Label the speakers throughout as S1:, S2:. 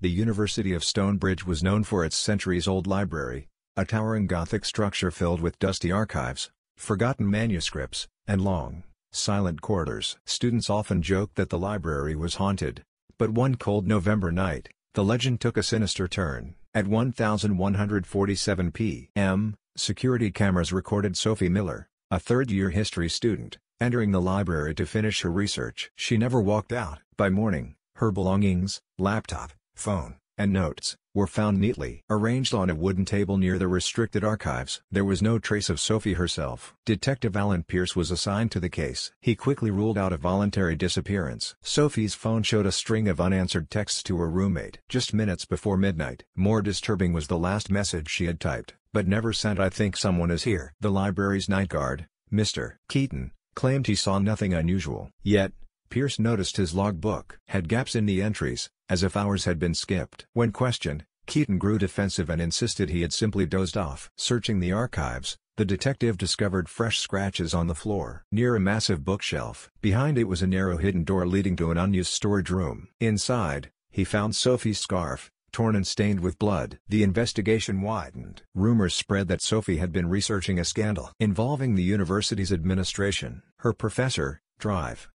S1: The University of Stonebridge was known for its centuries-old library, a towering Gothic structure filled with dusty archives, forgotten manuscripts, and long, silent corridors. Students often joked that the library was haunted. But one cold November night, the legend took a sinister turn. At 1147 p.m., security cameras recorded Sophie Miller, a third-year history student, entering the library to finish her research. She never walked out. By morning, her belongings, laptop, phone, and notes, were found neatly arranged on a wooden table near the restricted archives. There was no trace of Sophie herself. Detective Alan Pierce was assigned to the case. He quickly ruled out a voluntary disappearance. Sophie's phone showed a string of unanswered texts to her roommate just minutes before midnight. More disturbing was the last message she had typed, but never sent. "I think someone is here." The library's night guard, Mr. Keaton, claimed he saw nothing unusual. Yet, Pierce noticed his logbook had gaps in the entries, as if hours had been skipped. When questioned, Keaton grew defensive and insisted he had simply dozed off. Searching the archives, the detective discovered fresh scratches on the floor near a massive bookshelf. Behind it was a narrow hidden door leading to an unused storage room. Inside, he found Sophie's scarf, torn and stained with blood. The investigation widened. Rumors spread that Sophie had been researching a scandal involving the university's administration. Her professor,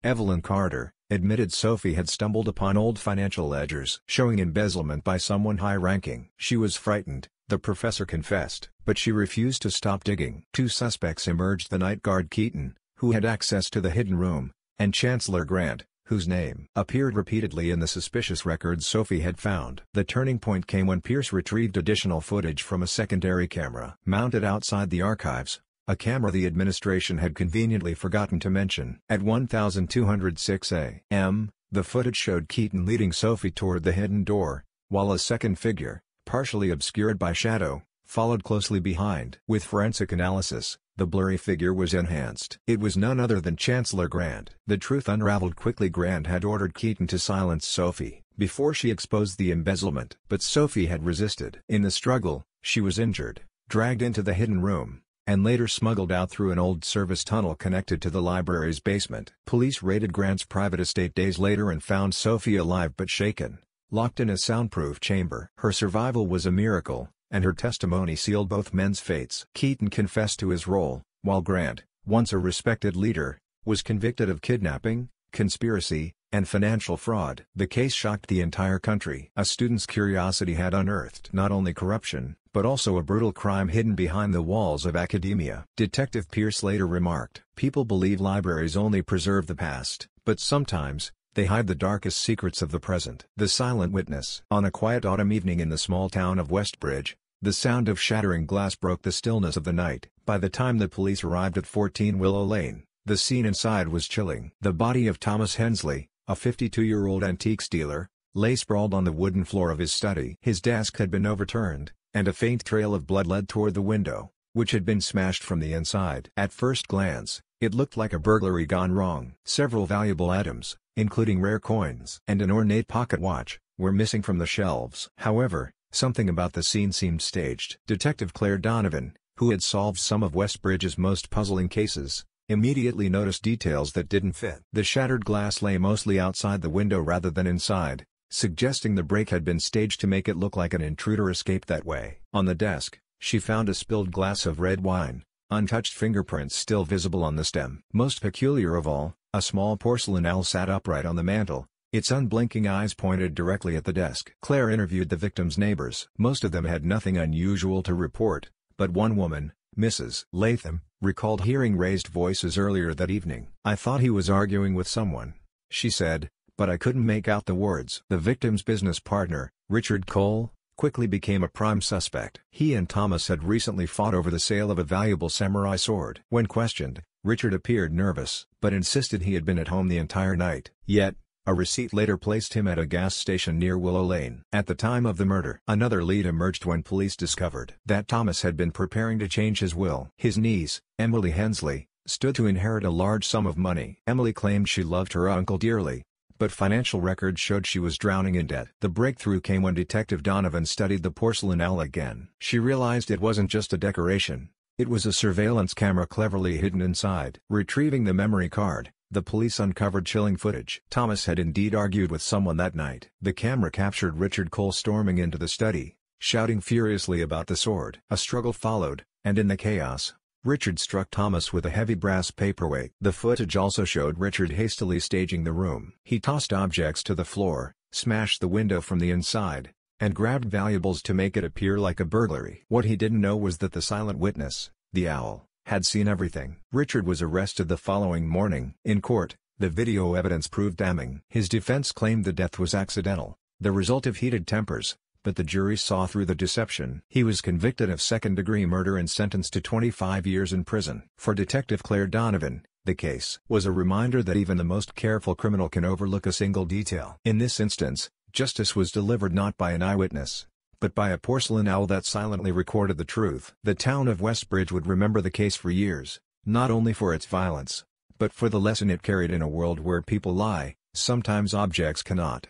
S1: Evelyn Carter, admitted Sophie had stumbled upon old financial ledgers showing embezzlement by someone high-ranking. She was frightened, the professor confessed, but she refused to stop digging. Two suspects emerged: the night guard Keaton, who had access to the hidden room, and Chancellor Grant, whose name appeared repeatedly in the suspicious records Sophie had found. The turning point came when Pierce retrieved additional footage from a secondary camera mounted outside the archives, a camera the administration had conveniently forgotten to mention. At 1206 a.m., the footage showed Keaton leading Sophie toward the hidden door, while a second figure, partially obscured by shadow, followed closely behind. With forensic analysis, the blurry figure was enhanced. It was none other than Chancellor Grant. The truth unraveled quickly. Grant had ordered Keaton to silence Sophie before she exposed the embezzlement. But Sophie had resisted. In the struggle, she was injured, dragged into the hidden room, and later smuggled out through an old service tunnel connected to the library's basement. Police raided Grant's private estate days later and found Sophie alive but shaken, locked in a soundproof chamber. Her survival was a miracle, and her testimony sealed both men's fates. Keaton confessed to his role, while Grant, once a respected leader, was convicted of kidnapping, conspiracy, and financial fraud. The case shocked the entire country. A student's curiosity had unearthed not only corruption, but also a brutal crime hidden behind the walls of academia. Detective Pierce later remarked, "People believe libraries only preserve the past, but sometimes, they hide the darkest secrets of the present." The Silent Witness. On a quiet autumn evening in the small town of Westbridge, the sound of shattering glass broke the stillness of the night. By the time the police arrived at 14 Willow Lane, the scene inside was chilling. The body of Thomas Hensley, a 52-year-old antiques dealer, lay sprawled on the wooden floor of his study. His desk had been overturned, and a faint trail of blood led toward the window, which had been smashed from the inside. At first glance, it looked like a burglary gone wrong. Several valuable items, including rare coins and an ornate pocket watch, were missing from the shelves. However, something about the scene seemed staged. Detective Claire Donovan, who had solved some of Westbridge's most puzzling cases, immediately noticed details that didn't fit. The shattered glass lay mostly outside the window rather than inside, suggesting the break had been staged to make it look like an intruder escaped that way. On the desk, she found a spilled glass of red wine, untouched fingerprints still visible on the stem. Most peculiar of all, a small porcelain owl sat upright on the mantel, its unblinking eyes pointed directly at the desk. Claire interviewed the victim's neighbors. Most of them had nothing unusual to report, but one woman, Mrs. Latham, recalled hearing raised voices earlier that evening. "I thought he was arguing with someone," she said, "but I couldn't make out the words." The victim's business partner, Richard Cole, quickly became a prime suspect. He and Thomas had recently fought over the sale of a valuable samurai sword. When questioned, Richard appeared nervous, but insisted he had been at home the entire night. Yet, a receipt later placed him at a gas station near Willow Lane. At the time of the murder, another lead emerged when police discovered that Thomas had been preparing to change his will. His niece, Emily Hensley, stood to inherit a large sum of money. Emily claimed she loved her uncle dearly, but financial records showed she was drowning in debt. The breakthrough came when Detective Donovan studied the porcelain owl again. She realized it wasn't just a decoration, it was a surveillance camera cleverly hidden inside. Retrieving the memory card, The police uncovered chilling footage. Thomas had indeed argued with someone that night. The camera captured Richard Cole storming into the study, shouting furiously about the sword. A struggle followed, and in the chaos, Richard struck Thomas with a heavy brass paperweight. The footage also showed Richard hastily staging the room. He tossed objects to the floor, smashed the window from the inside, and grabbed valuables to make it appear like a burglary. What he didn't know was that the silent witness, the owl, had seen everything. Richard was arrested the following morning. In court, the video evidence proved damning. His defense claimed the death was accidental, the result of heated tempers, but the jury saw through the deception. He was convicted of second-degree murder and sentenced to 25 years in prison. For Detective Claire Donovan, the case was a reminder that even the most careful criminal can overlook a single detail. In this instance, justice was delivered not by an eyewitness, but by a porcelain owl that silently recorded the truth. The town of Westbridge would remember the case for years, not only for its violence, but for the lesson it carried in a world where people lie, sometimes objects cannot.